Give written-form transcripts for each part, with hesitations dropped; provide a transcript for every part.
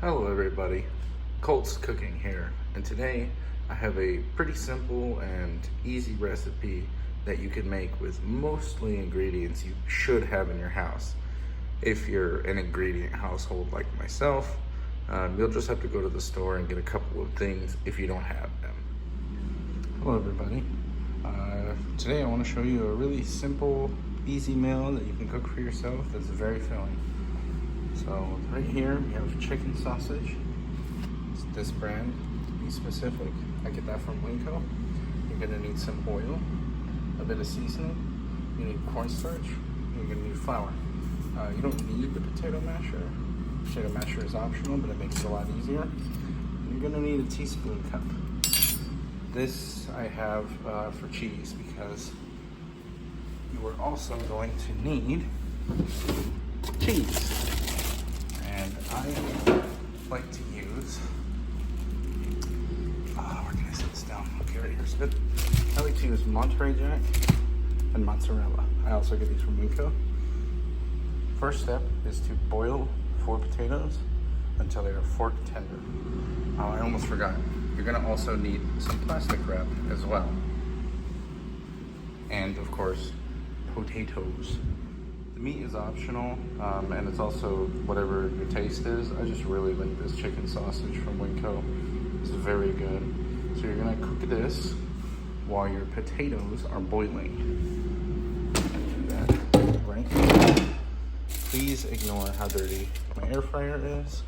Hello everybody, Colt's Cooking here, and today I have a pretty simple and easy recipe that you can make with mostly ingredients you should have in your house. If you're an ingredient household like myself, you'll just have to go to the store and get a couple of things if you don't have them. Hello everybody, today I want to show you a really simple, easy meal that you can cook for yourself that's very filling. So right here we have chicken sausage. It's this brand, to be specific. I get that from Winco. You're gonna need some oil, a bit of seasoning. You need cornstarch. You're gonna need flour. You don't need the potato masher. Potato masher is optional, but it makes it a lot easier. And you're gonna need a teaspoon cup. This I have for cheese because you are also going to need cheese. And I like to use, where can I set this down? Okay, right here's good. I like to use Monterey Jack and mozzarella. I also get these from Winco. First step is to boil 4 potatoes until they are fork tender. Oh, I almost forgot. You're gonna also need some plastic wrap as well. And of course, potatoes. Meat is optional, and it's also whatever your taste is. I just really like this chicken sausage from Winco. It's very good. So you're gonna cook this while your potatoes are boiling. Do that right now. Please ignore how dirty my air fryer is.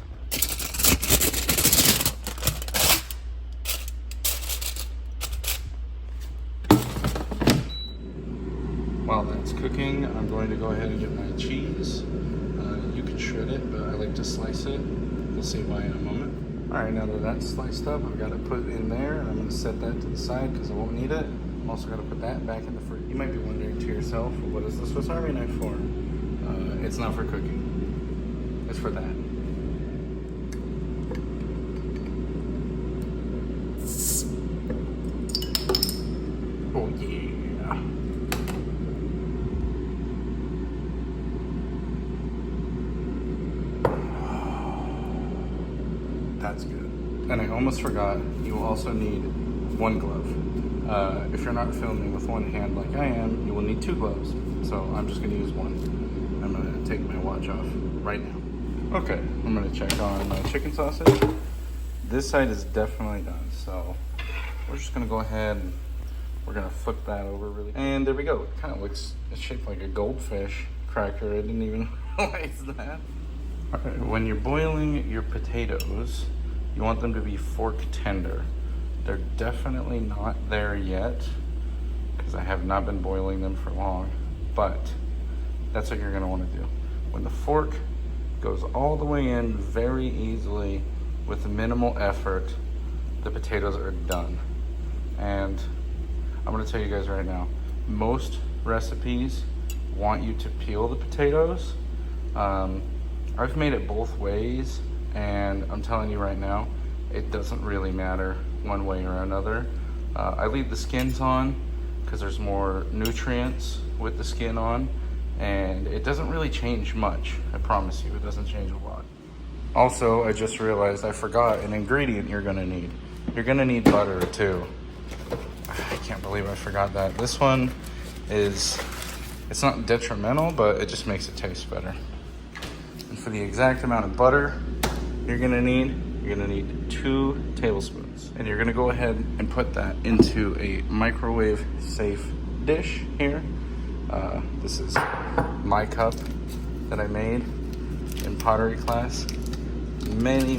While that's cooking, I'm going to go ahead and get my cheese. You can shred it, but I like to slice it. You'll see why in a moment. All right, now that that's sliced up, I've got to put it in there, and I'm going to set that to the side because I won't need it. I'm also going to put that back in the fridge. You might be wondering to yourself, what is the Swiss Army knife for? It's not for cooking. It's for that. Oh yeah. That's good. And I almost forgot, you will also need 1 glove. If you're not filming with one hand like I am, you will need 2 gloves. So I'm just gonna use 1. I'm gonna take my watch off right now. Okay, I'm gonna check on my chicken sausage. This side is definitely done. So we're just gonna go ahead and we're gonna flip that over really. And there we go. It kind of looks, it's shaped like a goldfish cracker. I didn't even realize that. All right, when you're boiling your potatoes, you want them to be fork tender. They're definitely not there yet because I have not been boiling them for long, but that's what you're gonna wanna do. When the fork goes all the way in very easily with minimal effort, the potatoes are done. And I'm gonna tell you guys right now, most recipes want you to peel the potatoes. I've made it both ways, and I'm telling you right now, it doesn't really matter one way or another. I leave the skins on because there's more nutrients with the skin on, and it doesn't really change much. I promise you, it doesn't change a lot. Also, I just realized I forgot an ingredient you're gonna need. You're gonna need butter too. I can't believe I forgot that. This one is, it's not detrimental, but it just makes it taste better. And for the exact amount of butter you're gonna need 2 tablespoons. And you're gonna go ahead and put that into a microwave safe dish here. This is my cup that I made in pottery class many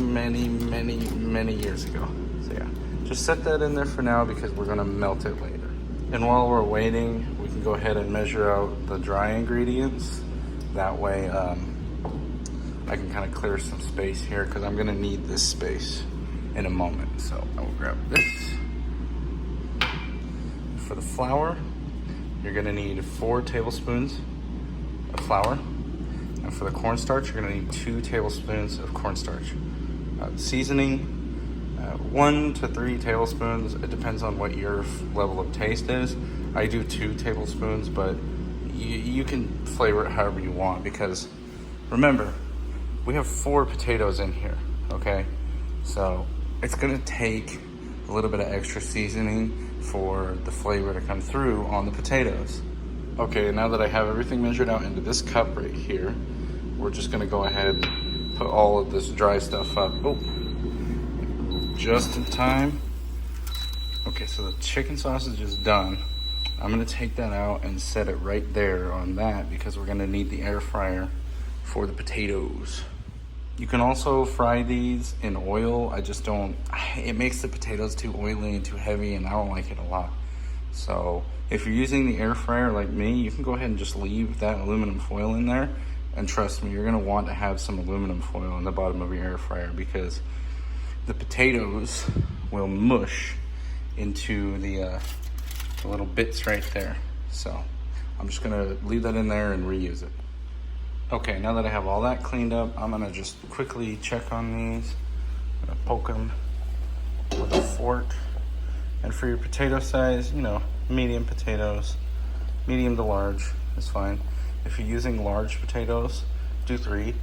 years ago. So yeah, just set that in there for now because we're gonna melt it later. And while we're waiting, we can go ahead and measure out the dry ingredients. That way, I can kind of clear some space here because I'm gonna need this space in a moment. So I will grab this. For the flour, you're gonna need 4 tablespoons of flour. And for the cornstarch, you're gonna need 2 tablespoons of cornstarch. Seasoning, 1 to 3 tablespoons. It depends on what your level of taste is. I do 2 tablespoons, but you can flavor it however you want because remember, we have 4 potatoes in here, okay? So it's gonna take a little bit of extra seasoning for the flavor to come through on the potatoes. Okay, now that I have everything measured out into this cup right here, we're just gonna go ahead and put all of this dry stuff up. Oh, just in time. Okay, so the chicken sausage is done. I'm gonna take that out and set it right there on that because we're gonna need the air fryer for the potatoes. You can also fry these in oil. I just don't, it makes the potatoes too oily and too heavy, and I don't like it a lot. So if you're using the air fryer like me, you can go ahead and just leave that aluminum foil in there. And trust me, you're gonna want to have some aluminum foil in the bottom of your air fryer because the potatoes will mush into the little bits right there. So I'm just gonna leave that in there and reuse it. Okay, now that I have all that cleaned up, I'm gonna just quickly check on these. I'm gonna poke them with a fork. And for your potato size, you know, medium potatoes, medium to large is fine. If you're using large potatoes, do 3.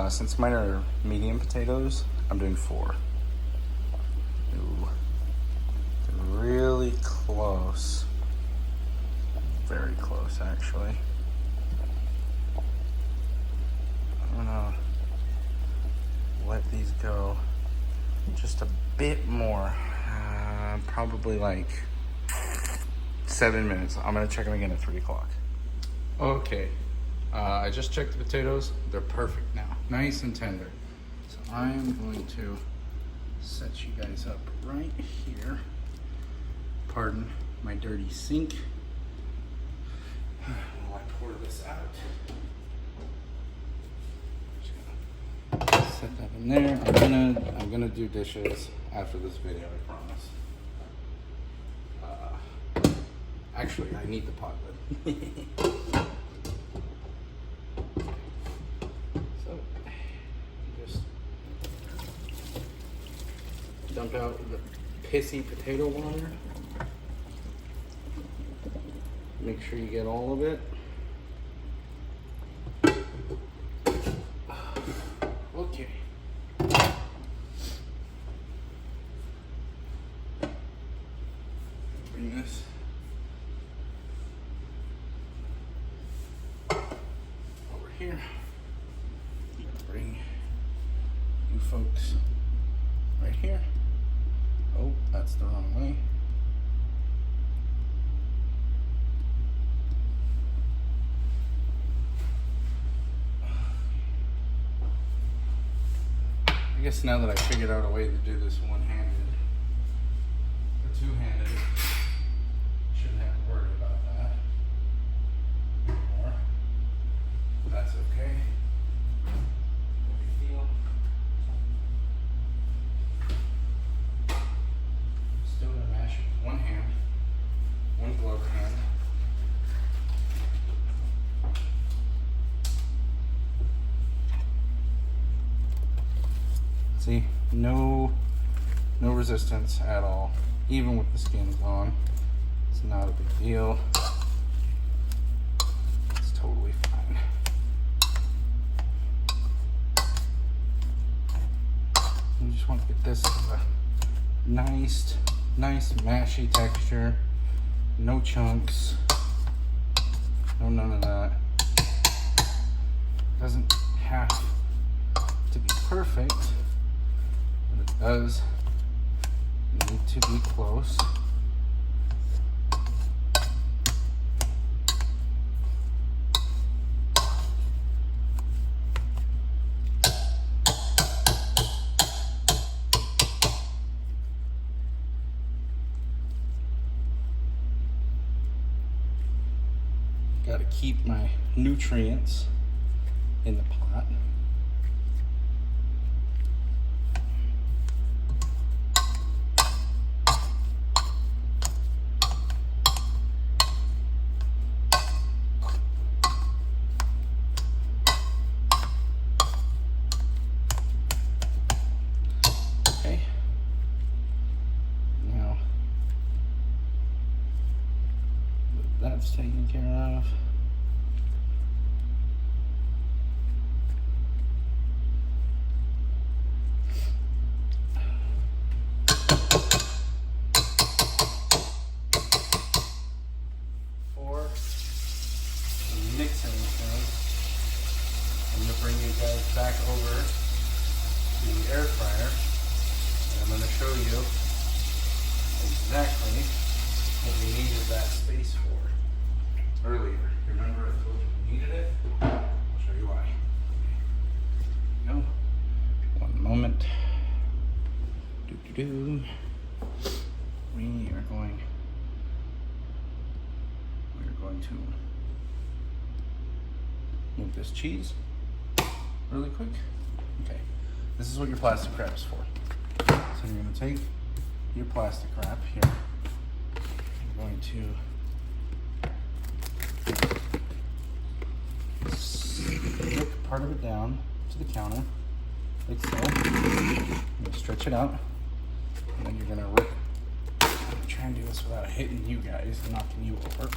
Since mine are medium potatoes, I'm doing 4. Ooh, they're really close. Very close, actually. I'm gonna let these go just a bit more. Probably like 7 minutes. I'm gonna check them again at 3 o'clock. Okay, I just checked the potatoes. They're perfect now, nice and tender. So I'm going to set you guys up right here. Pardon my dirty sink. While I pour this out. Just set that in there. I'm gonna do dishes after this video, I promise. Actually, I need the pot lid. So, just dump out the pissy potato water. Make sure you get all of it. Okay. Bring this over here. Bring you folks right here. Oh, that's the wrong way. I guess now that I figured out a way to do this one-handed or two-handed, shouldn't have to worry about that anymore. That's okay. No big deal. Still gonna mash it with one hand, one gloved hand. See, no resistance at all, even with the skins on. It's not a big deal. It's totally fine. You just want to get this as a nice mashy texture. No chunks. No none of that. Doesn't have to be perfect. But it does need to be close. Got to keep my nutrients in the pot. That's taken care of. air fryer. And I'm going to show you exactly what we needed that space for earlier. Remember I told you we needed it? I'll show you why. No. One moment. We are going to move this cheese really quick. Okay, this is what your plastic wrap is for. So you're going to take your plastic wrap here. You're going to stick part of it down to the counter, like so. You're going to stretch it out, and then you're going to rip. I'm going to try and do this without hitting you guys and knocking you over.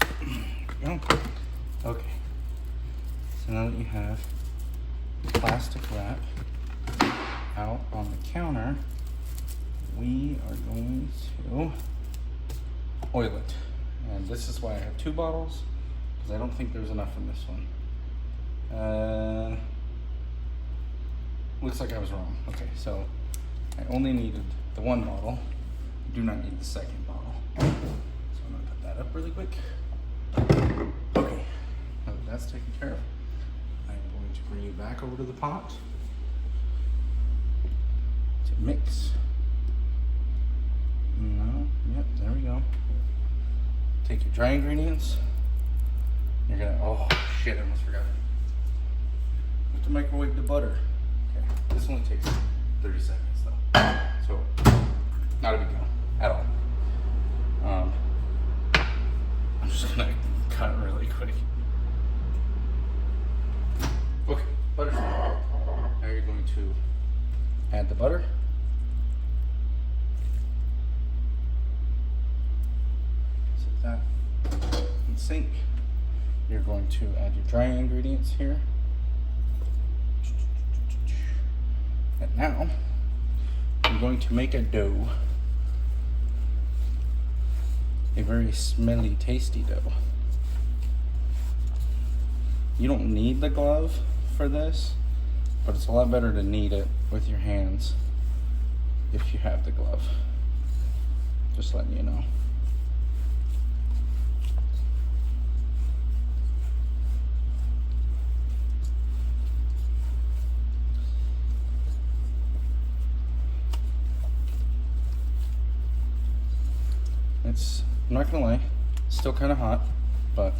There we go. Okay. So now that you have the plastic wrap out on the counter, we are going to oil it. And this is why I have 2 bottles, because I don't think there's enough in this one. Looks like I was wrong. Okay, so I only needed the 1 bottle. I do not need the 2nd bottle. So I'm gonna put that up really quick. Okay, now that that's taken care of, I'm going to bring you back over to the pot to mix. No, yep, there we go. Take your dry ingredients. You're gonna, oh shit, I almost forgot. You have to microwave the butter. Okay, this only takes 30 seconds though. So, not a big deal at all. I'm just gonna cut really quick. Okay, butter's ready. Now you're going to add the butter. Set that in sink. You're going to add your dry ingredients here. And now, I'm going to make a dough. A very smelly, tasty dough. You don't need the glove for this, but it's a lot better to knead it with your hands if you have the glove. Just letting you know. I'm not gonna lie, still kind of hot, but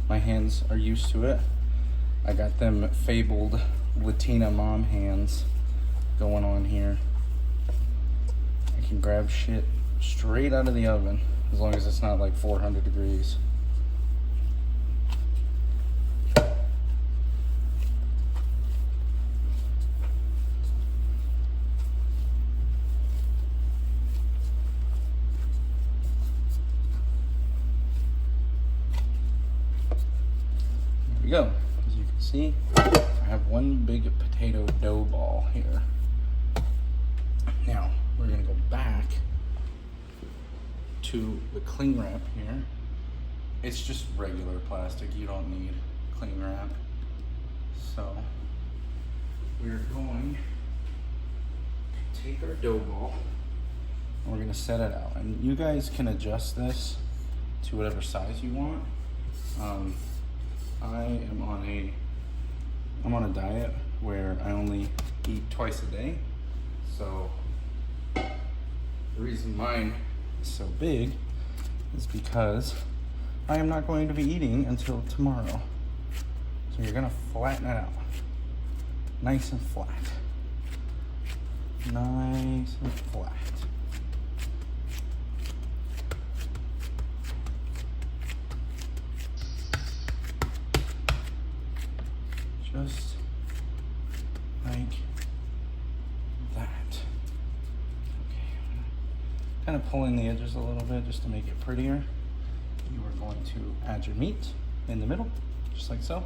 my hands are used to it. I got them fabled Latina mom hands going on here. I can grab shit straight out of the oven as long as it's not like 400 degrees. There we go. As you can see, I have one big potato dough ball here. Now, we're gonna go back to the cling wrap here. It's just regular plastic, you don't need cling wrap. So, we're going to take our dough ball and we're gonna set it out. And you guys can adjust this to whatever size you want. I'm on a diet where I only eat twice a day. So the reason mine is so big is because I am not going to be eating until tomorrow. So you're gonna flatten it out. Nice and flat. Nice and flat. Just like that. Okay, kind of pulling the edges a little bit just to make it prettier. You are going to add your meat in the middle, just like so.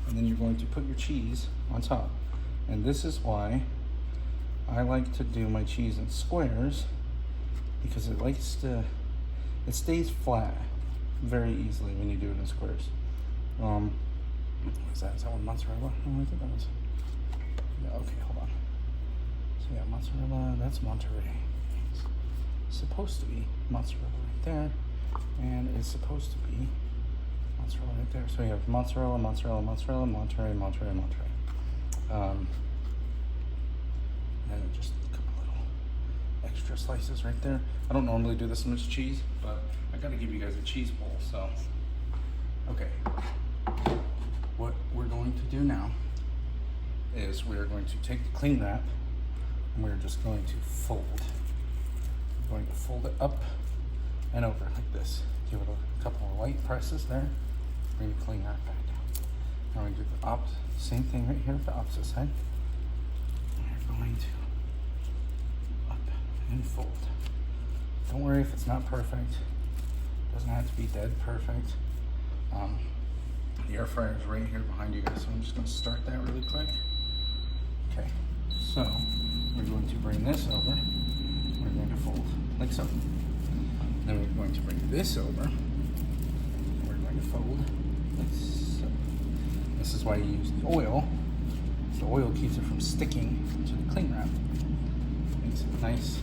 And then you're going to put your cheese on top. And this is why I like to do my cheese in squares, because it stays flat very easily when you do it in squares. What is that? Is that one mozzarella? Oh, I think that was. Yeah, okay, hold on. So we got mozzarella, that's Monterey. It's supposed to be mozzarella right there. And it's supposed to be mozzarella right there. So we have mozzarella, mozzarella, mozzarella, Monterey, Monterey, Monterey. And just a couple little extra slices right there. I don't normally do this much cheese, but I gotta give you guys a cheese bowl, so. Okay, what we're going to do now is we're going to take the cling wrap and we're just going to fold. We're going to fold it up and over like this. Give it a couple of light presses there. Bring the cling wrap back down. Now we're going to do the same thing right here with the opposite side. We're going to up and fold. Don't worry if it's not perfect. It doesn't have to be dead perfect. The air fryer is right here behind you guys, so I'm just going to start that really quick. Okay, so we're going to bring this over. We're going to fold like so. Then we're going to bring this over. We're going to fold like so. This is why you use the oil. The oil keeps it from sticking to the cling wrap. Makes it nice,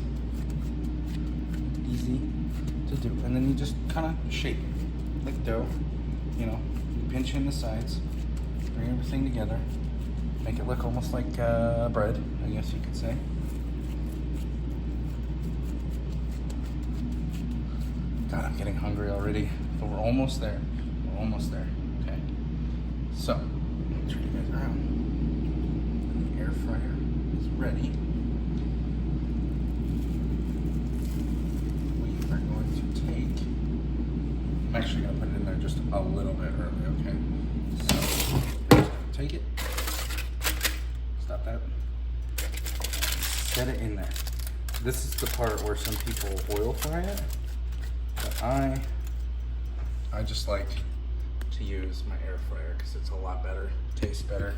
easy to do. And then you just kind of shape it like dough. You know, you pinch in the sides, bring everything together, make it look almost like bread, I guess you could say. God, I'm getting hungry already, but we're almost there. We're almost there, okay? So, let me turn you guys around. The air fryer is ready. We are going to take, I'm actually going to put it in there just a little bit early, okay? So, we're just going to take it, stop that, set it in there. This is the part where some people oil fry it. But I just like to use my air fryer because it's a lot better, tastes better.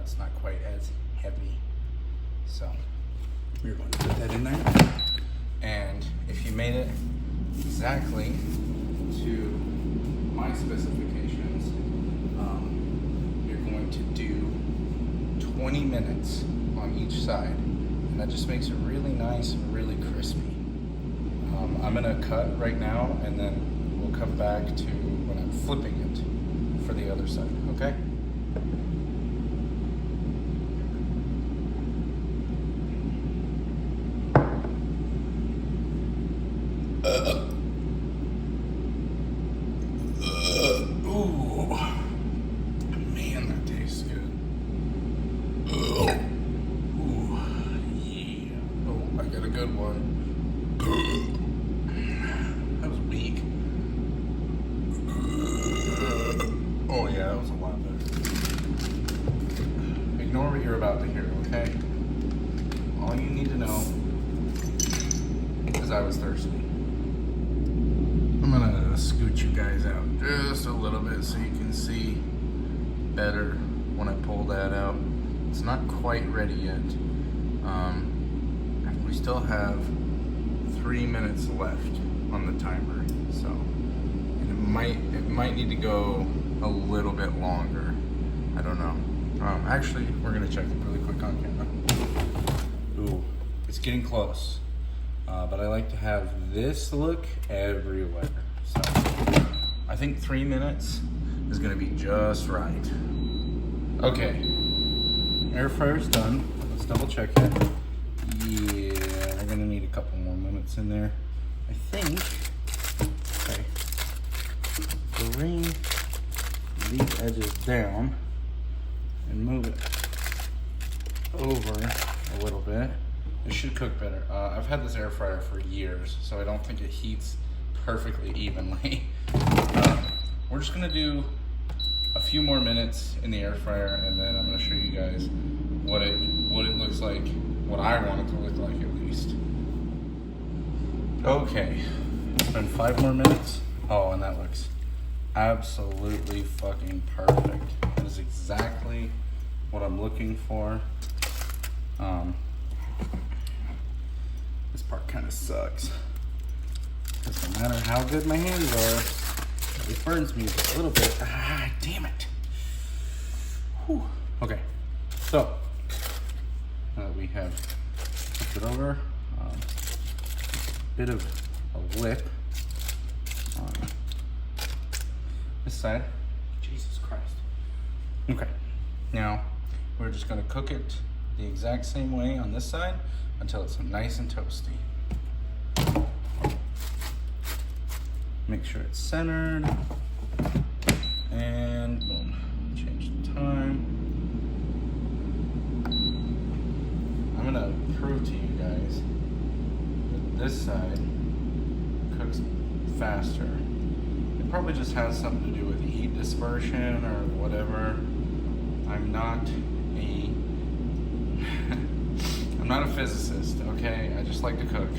It's not quite as heavy. So we're going to put that in there. And if you made it exactly to my specifications, you're going to do 20 minutes on each side. And that just makes it really nice and really crispy. I'm gonna cut right now and then we'll come back to when I'm flipping it for the other side, okay? Ooh, man, that tastes good. Ooh, yeah. Oh, I got a good one. That was weak. Oh yeah, that was a lot better. Ignore what you're about to hear, okay? All you need to know is I was thirsty. I'm gonna scoot you guys out just a little bit so you can see better when I pull that out. It's not quite ready yet. We still have 3 minutes left on the timer, so and it might need to go a little bit longer. I don't know. Actually, we're gonna check it really quick on camera. Ooh, it's getting close, but I like to have this look everywhere. So I think 3 minutes is gonna be just right. Okay, air fryer's done. Let's double check it. Yeah, we're gonna need a couple more minutes in there. I think, okay, bring these edges down and move it over a little bit. It should cook better. I've had this air fryer for years, so I don't think it heats perfectly evenly. We're just gonna do a few more minutes in the air fryer, and then I'm gonna show you guys what it looks like, what I want it to look like at least. Okay, it's been 5 more minutes. Oh, and that looks absolutely fucking perfect. That is exactly what I'm looking for. This part kind of sucks, because no matter how good my hands are, it burns me just a little bit. Ah, damn it. Whew. Okay, so now that we have flip it over. Bit of a lip on this side. Jesus Christ. Okay, now we're just gonna cook it the exact same way on this side until it's nice and toasty. Make sure it's centered, and boom, change the time. I'm gonna prove to you guys that this side cooks faster. It probably just has something to do with heat dispersion or whatever. I'm not a physicist, okay? I just like to cook.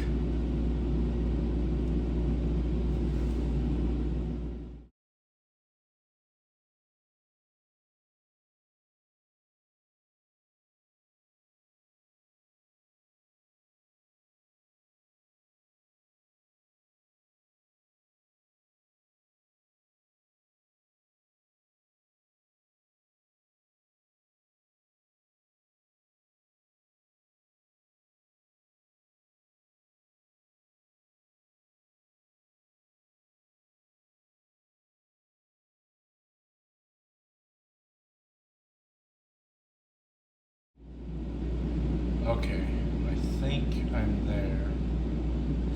Okay, I think I'm there.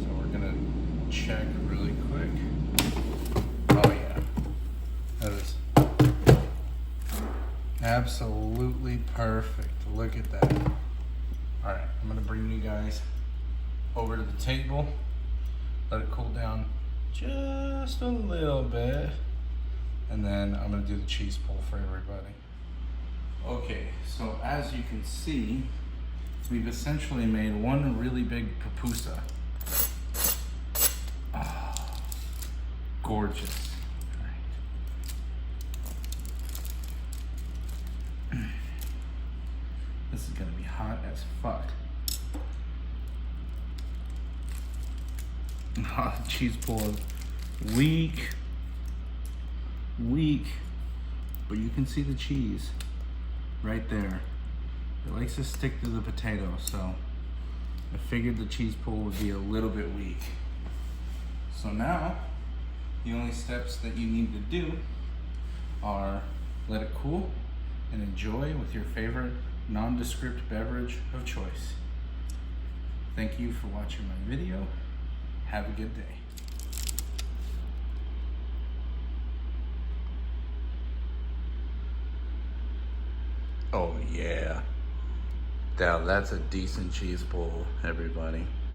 So we're gonna check really quick. Oh yeah, that is absolutely perfect. Look at that. All right, I'm gonna bring you guys over to the table. Let it cool down just a little bit. And then I'm gonna do the cheese pull for everybody. Okay, so as you can see, we've essentially made one really big pupusa. Oh, gorgeous. All right. This is gonna be hot as fuck. Oh, the cheese pull is weak, but you can see the cheese right there. It likes to stick to the potato, so I figured the cheese pull would be a little bit weak. So now, the only steps that you need to do are let it cool and enjoy with your favorite nondescript beverage of choice. Thank you for watching my video. Have a good day. Oh yeah. Now that's a decent cheese pull, everybody.